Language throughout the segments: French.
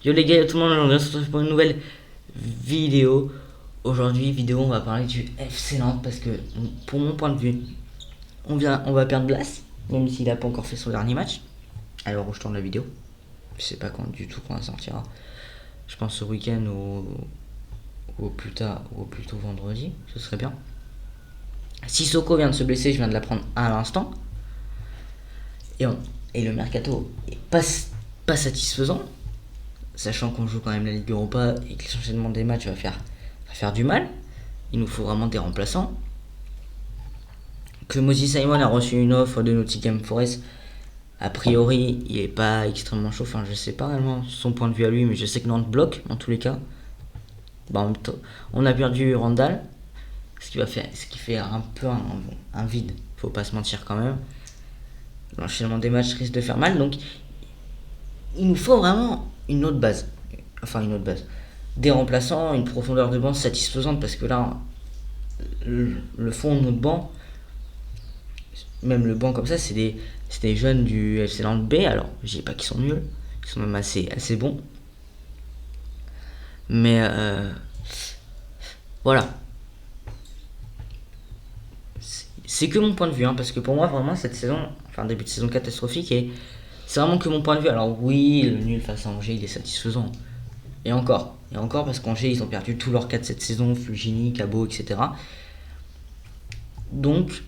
Yo les gars, tout le monde, on se retrouve pour une nouvelle vidéo. Aujourd'hui, on va parler du FC Nantes parce que, pour mon point de vue, on va perdre Blas, même s'il n'a pas encore fait son dernier match. Alors où je tourne la vidéo, je sais pas quand du tout quand elle sortira. Je pense ce week-end ou au plus tard ou au plus tôt vendredi, ce serait bien. Sissoko vient de se blesser, je viens de l'apprendre à l'instant. Et le mercato est pas satisfaisant, sachant qu'on joue quand même la Ligue Europa et que l'enchaînement des matchs va faire du mal. Il nous faut vraiment des remplaçants. Que Moses Simon a reçu une offre de Nottingham Forest, a priori, il est pas extrêmement chaud. Enfin, je sais pas vraiment son point de vue à lui, mais je sais que Nantes bloque dans tous les cas. En même temps, on a perdu Randall, ce qui fait un peu un vide. Faut pas se mentir quand même. L'enchaînement des matchs risque de faire mal, donc il nous faut vraiment une autre base. Enfin, une autre base. Des remplaçants, une profondeur de banc satisfaisante, parce que là, le fond de notre banc, même le banc comme ça, c'est des jeunes du FC Nantes B. Alors, je dis pas qu'ils sont nuls, ils sont même assez bons. Mais voilà. C'est que mon point de vue, hein, parce que pour moi, vraiment, cette saison, enfin, début de saison catastrophique, et c'est vraiment que mon point de vue. Alors, oui, le nul face à Angers, il est satisfaisant. Et encore parce qu'Angers, ils ont perdu tous leurs 4 cette saison, Fugini, Cabot, etc. Donc,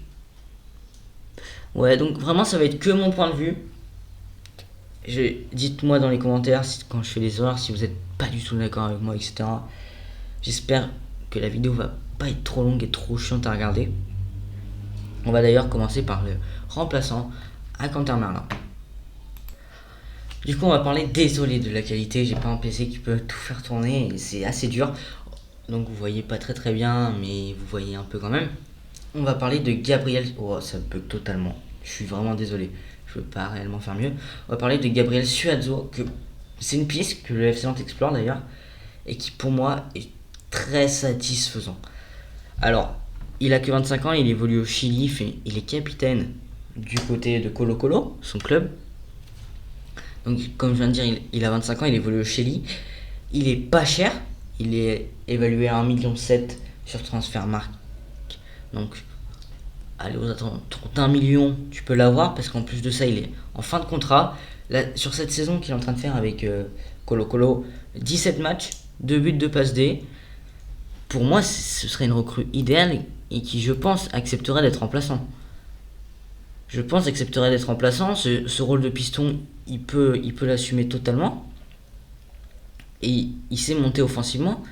ouais, donc vraiment, ça va être que mon point de vue. Dites-moi dans les commentaires quand je fais des erreurs, si vous n'êtes pas du tout d'accord avec moi, etc. J'espère que la vidéo va pas être trop longue et trop chiante à regarder. On va d'ailleurs commencer par le remplaçant à Quentin Merlin. Du coup, on va parler, désolé de la qualité, j'ai pas un PC qui peut tout faire tourner et c'est assez dur. Donc vous voyez pas très bien, mais vous voyez un peu quand même. On va parler de Gabriel. Oh, ça bug totalement. Je suis vraiment désolé. Je veux pas réellement faire mieux. On va parler de Gabriel Suazo, que c'est une piste que le FC Nantes explore d'ailleurs, et qui pour moi est très satisfaisant. Alors, il a que 25 ans, il évolue au Chili, il est capitaine du côté de Colo Colo, son club. Donc, comme je viens de dire, il a 25 ans, il évolue au Chili. Il est pas cher, il est évalué à 1,7 million sur Transfermarkt. Donc, allez aux alentours d'1 million, tu peux l'avoir, parce qu'en plus de ça, il est en fin de contrat. Là, sur cette saison qu'il est en train de faire avec Colo Colo, 17 matchs, 2 buts, 2 passes D. Pour moi, ce serait une recrue idéale et qui, je pense, accepterait d'être remplaçant. Ce rôle de piston, il peut l'assumer totalement. Et il sait monter offensivement.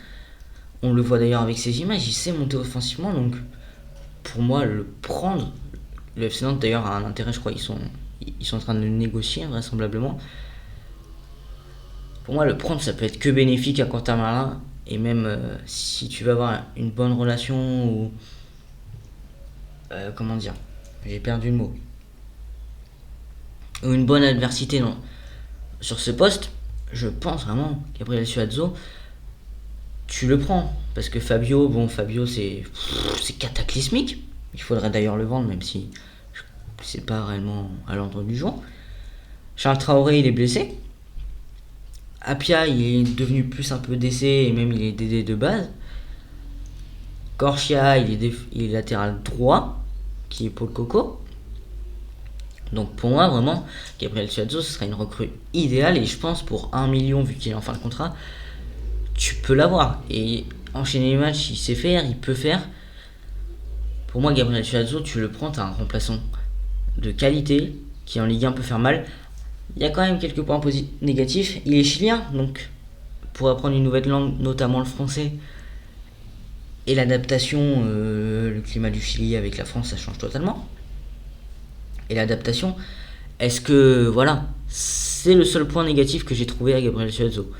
On le voit d'ailleurs avec ses images, il sait monter offensivement. Donc, pour moi, le prendre, le FC Nantes d'ailleurs a un intérêt, je crois, ils sont en train de négocier vraisemblablement. Pour moi, le prendre, ça peut être que bénéfique à Quentin Merlin. Et même si tu veux avoir une bonne relation ou... comment dire, j'ai perdu le mot. Ou une bonne adversité sur ce poste, je pense vraiment, Gabriel Suazo, tu le prends. Parce que Fabio, c'est cataclysmique. Il faudrait d'ailleurs le vendre, même si c'est pas réellement à l'ordre du jour. Charles Traoré, il est blessé. Apia, il est devenu plus un peu d'essai et même il est DD de base. Corchia, il est latéral droit, qui est Paul Coco. Donc pour moi, vraiment, Gabriel Suazo, ce serait une recrue idéale. Et je pense pour 1 million, vu qu'il est en fin de contrat, tu peux l'avoir. Et enchaîner les matchs, il sait faire, il peut faire. Pour moi, Gabriel Suazo, tu le prends, tu as un remplaçant de qualité, qui en Ligue 1 peut faire mal. Il y a quand même quelques points négatifs. Il est chilien, donc pour apprendre une nouvelle langue, notamment le français, et l'adaptation, le climat du Chili avec la France, ça change totalement. Et l'adaptation, est-ce que, voilà, c'est le seul point négatif que j'ai trouvé à Gabriel Suazo.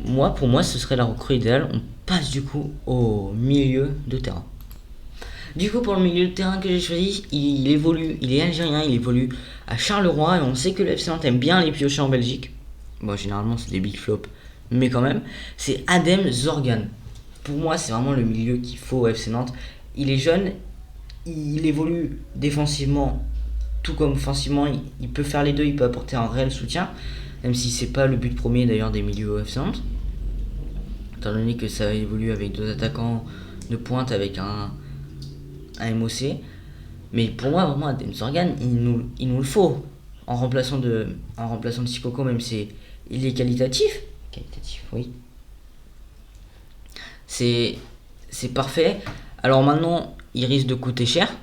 Pour moi, ce serait la recrue idéale. On passe du coup au milieu de terrain. Du coup, pour le milieu de terrain que j'ai choisi, il est algérien, il évolue à Charleroi, et on sait que le FC Nantes aime bien les piocher en Belgique. Bon, généralement, c'est des big flops, mais quand même. C'est Adem Zorgan. Pour moi, c'est vraiment le milieu qu'il faut au FC Nantes. Il est jeune, il évolue défensivement, tout comme offensivement, il peut faire les deux, il peut apporter un réel soutien. même si c'est pas le but premier d'ailleurs des milieux au FC Nantes, étant donné que ça évolue avec 2 attaquants de pointe avec un MOC. Mais pour moi, vraiment, Adem Zorgan, il nous le faut en remplaçant de Sissoko, même si il est qualitatif. Qualitatif, oui. C'est parfait. Alors maintenant, il risque de coûter cher.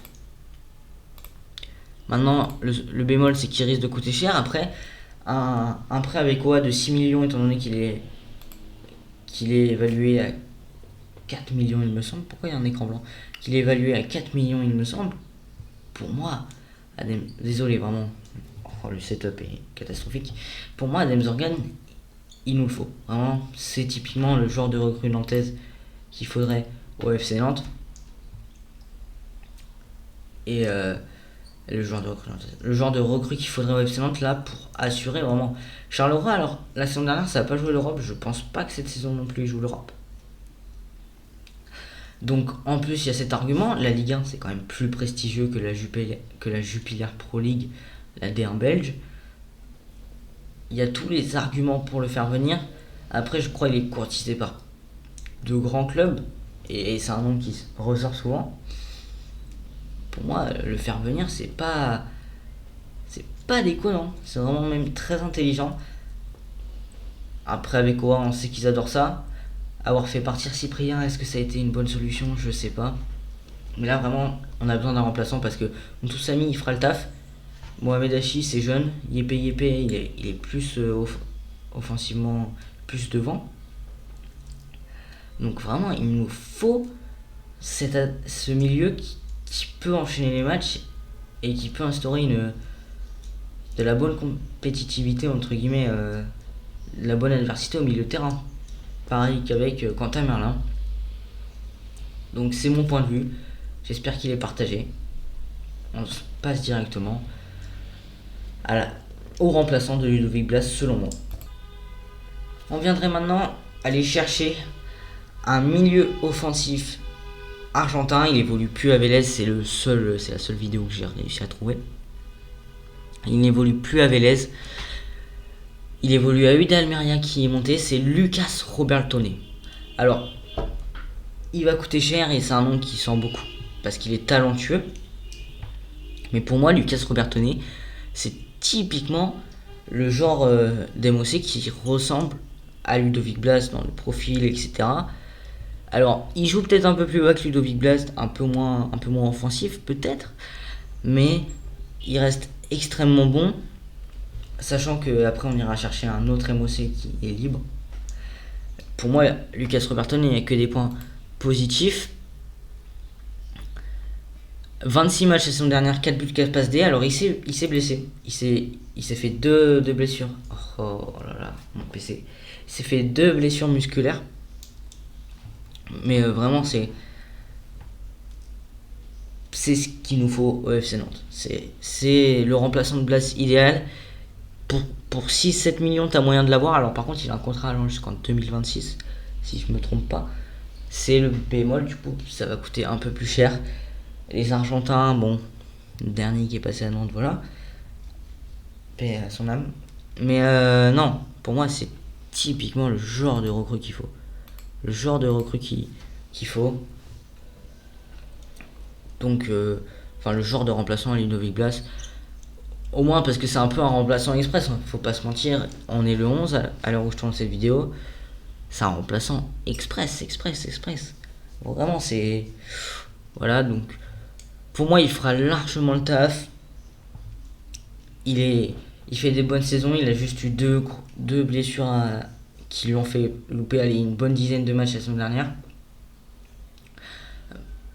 Maintenant, le bémol, c'est qu'il risque de coûter cher. Après, un prêt avec OA de 6 millions, étant donné qu'il est évalué à 4 millions, il me semble. Pourquoi il y a un écran blanc? Qu'il est évalué à 4 millions, il me semble. Pour moi, désolé, vraiment. Oh, le setup est catastrophique. Pour moi, Adem Zorgan, il nous le faut. Vraiment, c'est typiquement le genre de recrue nantaise qu'il faudrait au FC Nantes. Et le genre de recrue qu'il faudrait au FC Nantes là pour assurer vraiment. Charleroi, alors la saison dernière ça n'a pas joué l'Europe, je pense pas que cette saison non plus il joue l'Europe. Donc en plus il y a cet argument, la Ligue 1 c'est quand même plus prestigieux que la Jupiler Pro League, la D1 belge. Il y a tous les arguments pour le faire venir. Après je crois qu'il est courtisé par de grands clubs et c'est un nom qui ressort souvent. Pour moi, le faire venir, c'est pas déconnant. C'est vraiment même très intelligent. Après, avec Oa, on sait qu'ils adorent ça. Avoir fait partir Cyprien, est-ce que ça a été une bonne solution? Je sais pas. Mais là, vraiment, on a besoin d'un remplaçant parce que Ntoussamy, il fera le taf. Mohamed Hachi, c'est jeune. Yepé, il est plus offensivement, plus devant. Donc vraiment, il nous faut ce milieu qui peut enchaîner les matchs et qui peut instaurer de la bonne compétitivité, entre guillemets, de la bonne adversité au milieu de terrain. Pareil qu'avec Quentin Merlin. Donc c'est mon point de vue. J'espère qu'il est partagé. On se passe directement au remplaçant de Ludovic Blas, selon moi. On viendrait maintenant aller chercher un milieu offensif argentin. Il évolue plus à Vélez, c'est la seule vidéo que j'ai réussi à trouver. Il n'évolue plus à Vélez. Il évolue à UD Almeria qui est monté, c'est Lucas Robertone. Alors, il va coûter cher et c'est un nom qui sent beaucoup parce qu'il est talentueux. Mais pour moi, Lucas Robertone, c'est typiquement le genre d'MOC qui ressemble à Ludovic Blas dans le profil, etc. Alors, il joue peut-être un peu plus bas que Ludovic Blas, un peu moins offensif peut-être, mais il reste extrêmement bon, sachant qu'après on ira chercher un autre MOC qui est libre. Pour moi, Lucas Robertone, il n'y a que des points positifs. 26 matchs la saison dernière, 4 buts, 4 passes D. Alors il s'est blessé. Il s'est fait deux blessures. Oh là là, mon PC. Il s'est fait 2 blessures musculaires. Mais vraiment, c'est ce qu'il nous faut au FC Nantes. C'est le remplaçant de Blas idéal. Pour 6-7 millions, tu as moyen de l'avoir. Alors par contre, il a un contrat allant jusqu'en 2026, si je me trompe pas. C'est le bémol, du coup, ça va coûter un peu plus cher. Les Argentins, bon, le dernier qui est passé à Nantes, voilà. Paix à son âme. Mais non, pour moi, c'est typiquement le genre de recrue qu'il faut. Le genre de recrue qu'il faut. Donc, le genre de remplaçant à Ludovic Blas. Au moins parce que c'est un peu un remplaçant express, hein. Faut pas se mentir. On est le 11 à l'heure où je tourne cette vidéo. C'est un remplaçant express. Bon, vraiment, c'est... Voilà, donc... Pour moi, il fera largement le taf. Il fait des bonnes saisons. Il a juste eu deux blessures qui lui ont fait louper une bonne dizaine de matchs la saison dernière.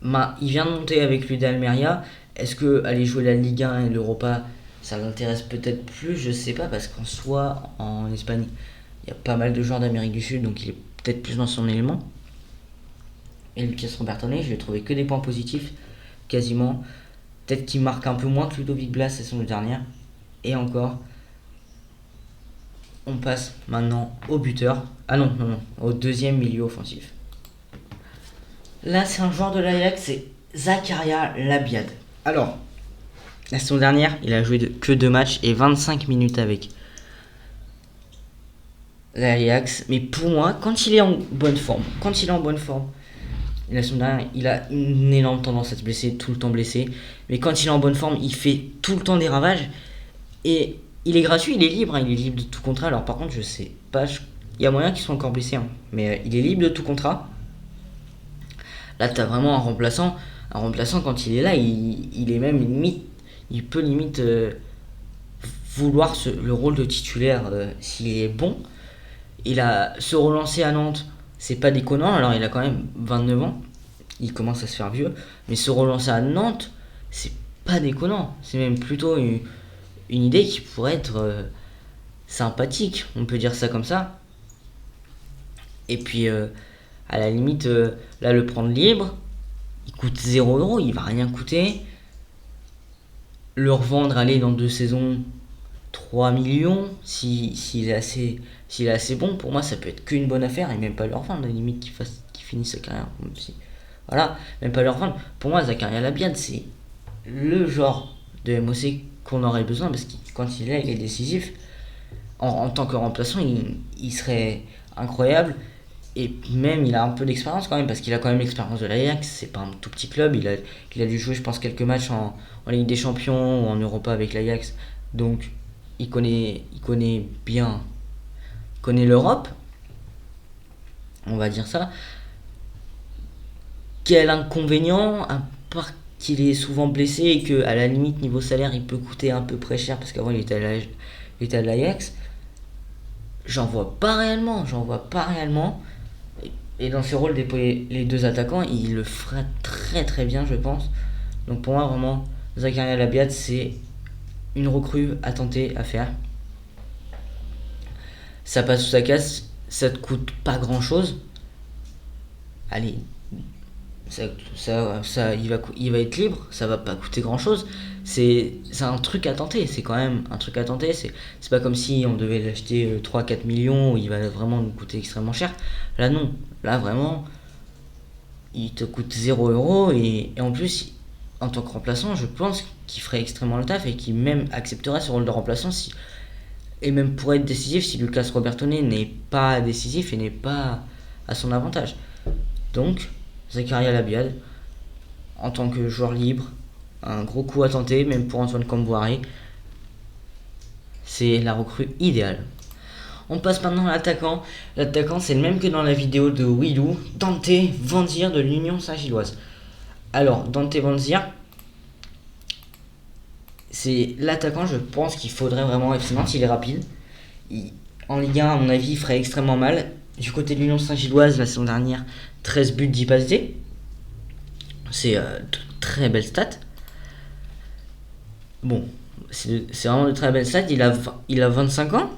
Il vient de monter avec l'UD Almeria. Est-ce que aller jouer la Ligue 1 et l'Europa, ça l'intéresse peut-être plus? Je sais pas, parce qu'en soi, en Espagne, il y a pas mal de joueurs d'Amérique du Sud, donc il est peut-être plus dans son élément. Et Lucas Robertone, je l'ai trouvé que des points positifs, quasiment. Peut-être qu'il marque un peu moins que Ludovic Blas la saison dernière. Et encore, on passe maintenant au buteur. Ah non, au deuxième milieu offensif. Là, c'est un joueur de l'Ajax, c'est Zakaria Labiad. Alors, la saison dernière, il a joué que 2 matchs et 25 minutes avec l'Ajax. Mais pour moi, quand il est en bonne forme, la semaine dernière, il a une énorme tendance à se blesser, tout le temps blessé. Mais quand il est en bonne forme, il fait tout le temps des ravages. Et il est gratuit, il est libre, hein, il est libre de tout contrat. Alors par contre, je sais pas, il y a moyen qu'il soit encore blessé, hein, mais il est libre de tout contrat. Là, t'as vraiment un remplaçant. Un remplaçant, quand il est là, il est même limite. Il peut limite vouloir le rôle de titulaire s'il est bon. Il a se relancer à Nantes, c'est pas déconnant. Alors, il a quand même 29 ans. Il commence à se faire vieux. Mais se relancer à Nantes, c'est pas déconnant. C'est même plutôt une idée qui pourrait être sympathique. On peut dire ça comme ça. Et puis, à la limite, là, le prendre libre, il coûte 0€, il va rien coûter. Le revendre, aller dans 2 saisons, 3 millions, s'il est assez bon, pour moi, ça peut être qu'une bonne affaire, et même pas le revendre, à la limite qu'il finisse sa carrière. Même si, voilà, même pas le revendre. Pour moi, Zakaria Labiad, c'est le genre de MOC qu'on aurait besoin, parce que quand il est là, il est décisif. En tant que remplaçant, il serait incroyable. Et même, il a un peu d'expérience quand même, parce qu'il a quand même l'expérience de l'Ajax. C'est pas un tout petit club. Il a dû jouer, je pense, quelques matchs en Ligue des Champions ou en Europa avec l'Ajax. Donc, il connaît bien. Il connaît l'Europe. On va dire ça. Quel inconvénient, à part qu'il est souvent blessé et qu'à la limite, niveau salaire, il peut coûter un peu très cher, parce qu'avant, il était à l'Ajax. J'en vois pas réellement. Et dans ce rôle d'épauler les deux attaquants, il le fera très très bien, je pense. Donc pour moi, vraiment, Zakaria Labiad, c'est une recrue à tenter à faire. Ça passe ou ça casse, ça te coûte pas grand chose. Allez, il va être libre, ça va pas coûter grand chose. C'est un truc à tenter, c'est quand même un truc à tenter. C'est pas comme si on devait l'acheter 3-4 millions où il va vraiment nous coûter extrêmement cher. Là, non. Là, vraiment, il te coûte 0€. Et en plus, en tant que remplaçant, je pense qu'il ferait extrêmement le taf et qu'il même accepterait ce rôle de remplaçant et même pourrait être décisif si Lucas Robertone n'est pas décisif et n'est pas à son avantage. Donc, Zakaria Labiad, en tant que joueur libre, un gros coup à tenter, même pour Antoine Camboire. C'est la recrue idéale. On passe maintenant à l'attaquant. L'attaquant, c'est le même que dans la vidéo de Willou, Dante Vanzir de l'Union Saint-Gilloise. Alors, Dante Vanzir, c'est l'attaquant, je pense qu'il faudrait vraiment FC Nantes. Il est rapide. En Ligue 1, à mon avis, il ferait extrêmement mal. Du côté de l'Union Saint-Gilloise, la saison dernière, 13 buts, 10 passes D. C'est de très belles stats. Bon, c'est vraiment de très belles stats. Il a 25 ans.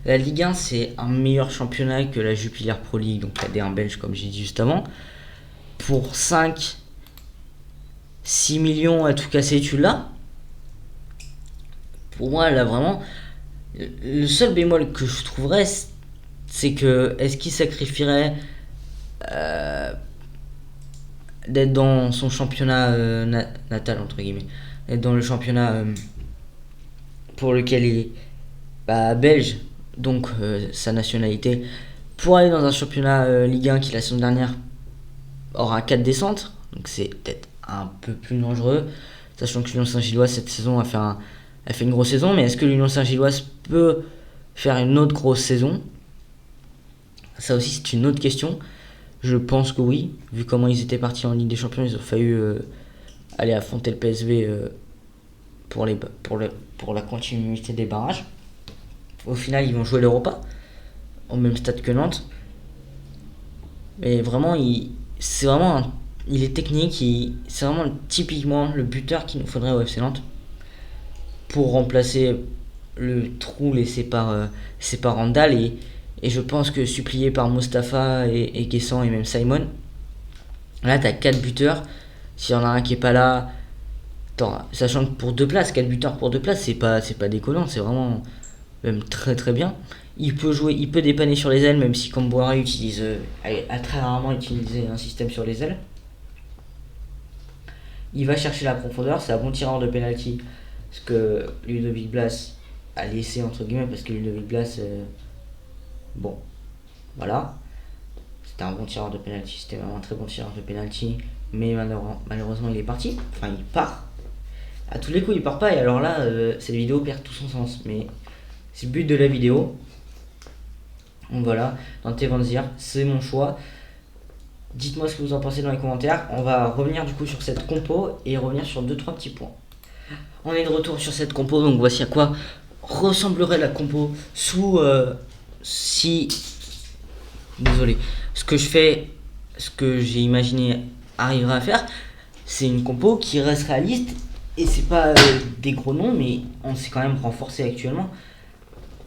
La Ligue 1, c'est un meilleur championnat que la Jupiler Pro League, donc la D1 belge, comme j'ai dit juste avant. Pour 5, 6 millions à tout casser, tu l'as. Pour moi, là, vraiment, le seul bémol que je trouverais, c'est que est-ce qu'il sacrifierait d'être dans son championnat natal, entre guillemets, d'être dans le championnat pour lequel il est belge, donc sa nationalité, pour aller dans un championnat Ligue 1 qui la saison dernière aura 4 descentes, donc c'est peut-être un peu plus dangereux, sachant que l'Union Saint-Gilloise cette saison a fait une grosse saison. Mais est-ce que l'Union Saint-Gilloise peut faire une autre grosse saison? Ça aussi, c'est une autre question. Je pense que oui, vu comment ils étaient partis en Ligue des Champions. Ils ont failli aller affronter le PSV pour la continuité des barrages. Au final, ils vont jouer l'Europa au même stade que Nantes. Mais vraiment, il est technique. C'est vraiment typiquement le buteur qu'il nous faudrait au FC Nantes pour remplacer le trou laissé par Randall. Et je pense que supplié par Mustapha et Guessant et même Simon, là t'as 4 buteurs. S'il y en a un qui est pas là, sachant que pour 2 places, 4 buteurs pour 2 places, c'est pas déconnant, c'est vraiment même très très bien. Il peut dépanner sur les ailes, même si Camboire a très rarement utilisé un système sur les ailes. Il va chercher la profondeur, c'est un bon tireur de penalty, ce que Ludovic Blas a laissé entre guillemets, parce que Ludovic Blas Bon, voilà. C'était un bon tireur de penalty, c'était vraiment un très bon tireur de penalty. Mais malheureusement, il est parti. Enfin, il part. À tous les coups, il part pas. Et alors là, cette vidéo perd tout son sens. Mais c'est le but de la vidéo. Donc voilà, Dante Van Zier, c'est mon choix. Dites-moi ce que vous en pensez dans les commentaires. On va revenir du coup sur cette compo et revenir sur 2-3 petits points. On est de retour sur cette compo, donc voici à quoi ressemblerait la compo sous si désolé, ce que j'ai imaginé arrivera à faire, c'est une compo qui reste réaliste et c'est pas des gros noms, mais on s'est quand même renforcé actuellement.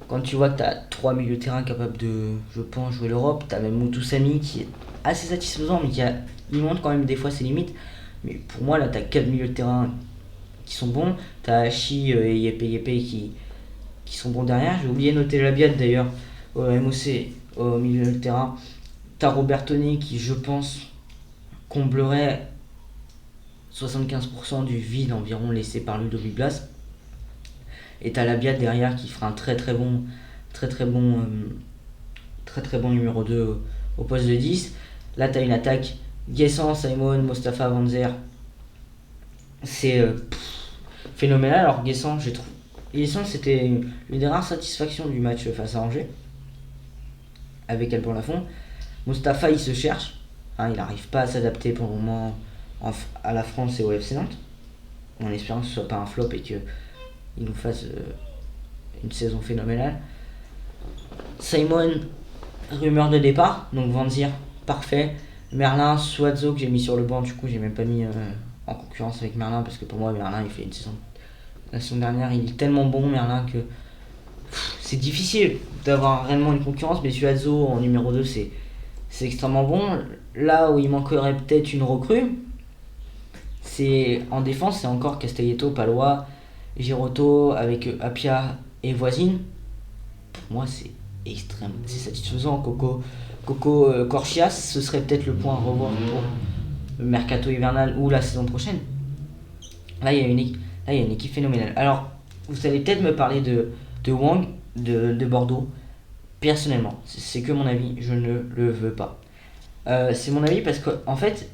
Quand tu vois que tu as 3 milieux de terrain capables de, je pense, jouer l'Europe, tu as même Moutoussamy qui est assez satisfaisant, mais il montre quand même des fois ses limites. Mais pour moi, là, tu as 4 milieux de terrain qui sont bons. Tu as Hachi et Yepe qui sont bons derrière. J'ai oublié de noter Labiad d'ailleurs au MOC au milieu de terrain. Tu as Robertoni qui, je pense, comblerait 75% du vide environ laissé par Ludovic Blas. Et t'as Labiat derrière qui fera un très bon numéro 2 au poste de 10. Là t'as une attaque Guessant, Simon, Mostafa, Vanzer. C'est phénoménal. Alors Guessant, j'ai trouvé. Guessant, c'était une des rares satisfactions du match face à Angers. Avec Alban Lafont. Mostafa, il se cherche. Hein, il n'arrive pas à s'adapter pour le moment à la France et au FC Nantes. En espérant que ce soit pas un flop et qu'il nous fasse une saison phénoménale. Simon, rumeur de départ, donc Vanzir, parfait. Merlin, Suazo que j'ai mis sur le banc, du coup j'ai même pas mis en concurrence avec Merlin parce que pour moi Merlin il fait une saison. La saison dernière il est tellement bon Merlin que c'est difficile d'avoir réellement une concurrence, mais Suazo en numéro 2 c'est extrêmement bon. Là où il manquerait peut-être une recrue, c'est en défense, c'est encore Castelletto, Palois, Girotto avec Apia et Voisine. Pour moi c'est extrême, c'est satisfaisant. Coco Corchias, ce serait peut-être le point à revoir pour le mercato hivernal ou la saison prochaine. Là il y a une équipe phénoménale. Alors vous allez peut-être me parler de Wang de Bordeaux. Personnellement, c'est que mon avis, je ne le veux pas. C'est mon avis parce qu'en fait,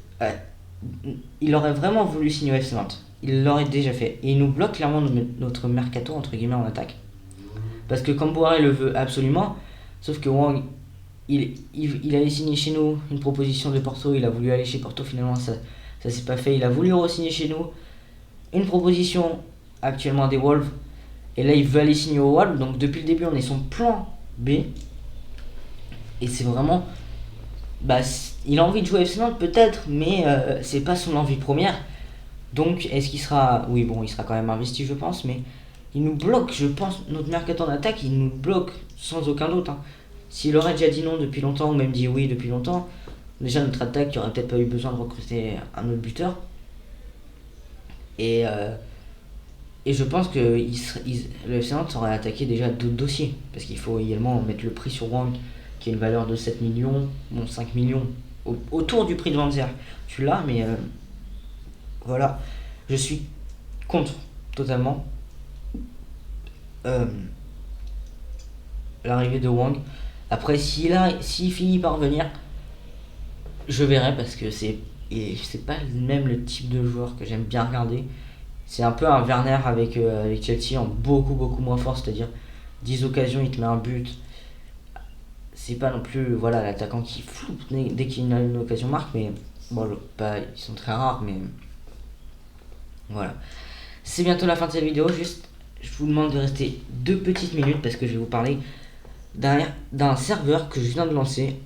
il aurait vraiment voulu signer au FC Nantes. Il l'aurait déjà fait. Et il nous bloque clairement notre mercato entre guillemets en attaque. Parce que Camboire le veut absolument, sauf que Wang, il allait signer chez nous une proposition de Porto, il a voulu aller chez Porto, finalement ça s'est pas fait. Il a voulu re-signer chez nous une proposition actuellement des Wolves, et là il veut aller signer au Wolves, donc depuis le début on est son plan B. Et c'est vraiment... il a envie de jouer FC Nantes peut-être, mais c'est pas son envie première. Donc est-ce qu'il sera... Oui bon, il sera quand même investi je pense, mais il nous bloque, je pense, notre mercato en attaque, il nous bloque sans aucun doute. Hein. S'il aurait déjà dit non depuis longtemps, ou même dit oui depuis longtemps, déjà notre attaque, il n'y aurait peut-être pas eu besoin de recruter un autre buteur. Et je pense que le FC Nantes aurait attaqué déjà d'autres dossiers. Parce qu'il faut également mettre le prix sur Wang, qui a une valeur de 7 millions, bon 5 millions, autour du prix de Van Zier. Tu l'as, mais voilà. Je suis contre, totalement, l'arrivée de Wang. Après, s'il finit par venir, je verrai parce que c'est pas même le type de joueur que j'aime bien regarder. C'est un peu un Werner avec Chelsea en beaucoup moins fort, c'est-à-dire 10 occasions, il te met un but. C'est pas non plus voilà l'attaquant qui floupe dès qu'il a une occasion marque, mais bon, ils sont très rares, mais voilà. C'est bientôt la fin de cette vidéo, juste je vous demande de rester 2 petites minutes parce que je vais vous parler d'un serveur que je viens de lancer,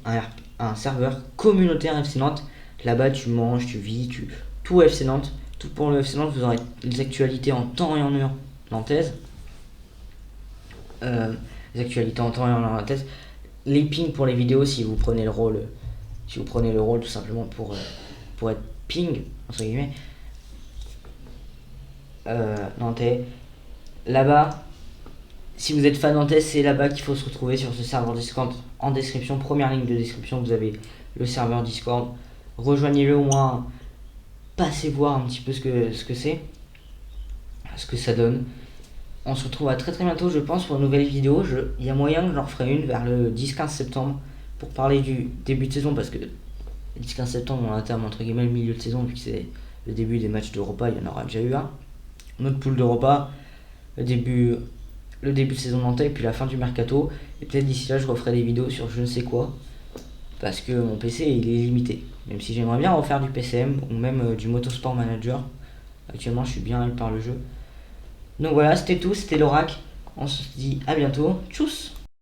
un serveur communautaire FC Nantes. Là-bas tu manges, tu vis, tout FC Nantes, tout pour le FC Nantes, vous aurez les actualités en temps et en heure nantaises. Les actualités en temps et en heure nantaises. Les pings pour les vidéos si vous prenez le rôle tout simplement pour être ping entre guillemets nantais. Là-bas, si vous êtes fan nantais, c'est là-bas qu'il faut se retrouver sur ce serveur Discord. En description, première ligne de description, vous avez le serveur Discord. Rejoignez-le au moins, passez voir un petit peu ce que c'est, ce que ça donne. On se retrouve à très très bientôt, je pense, pour une nouvelle vidéo. Il y a moyen que j'en referai une vers le 10-15 septembre pour parler du début de saison, parce que le 10-15 septembre, on entame entre guillemets le milieu de saison, vu que c'est le début des matchs d'Europa, il y en aura déjà eu un. Notre poule d'Europa, le début de saison nantais, et puis la fin du mercato. Et peut-être d'ici là, je referai des vidéos sur je ne sais quoi, parce que mon PC il est limité. Même si j'aimerais bien refaire du PCM ou même du Motorsport Manager. Actuellement, je suis bien hype par le jeu. Donc voilà, c'était tout, c'était l'Oracle. On se dit à bientôt. Tchuss!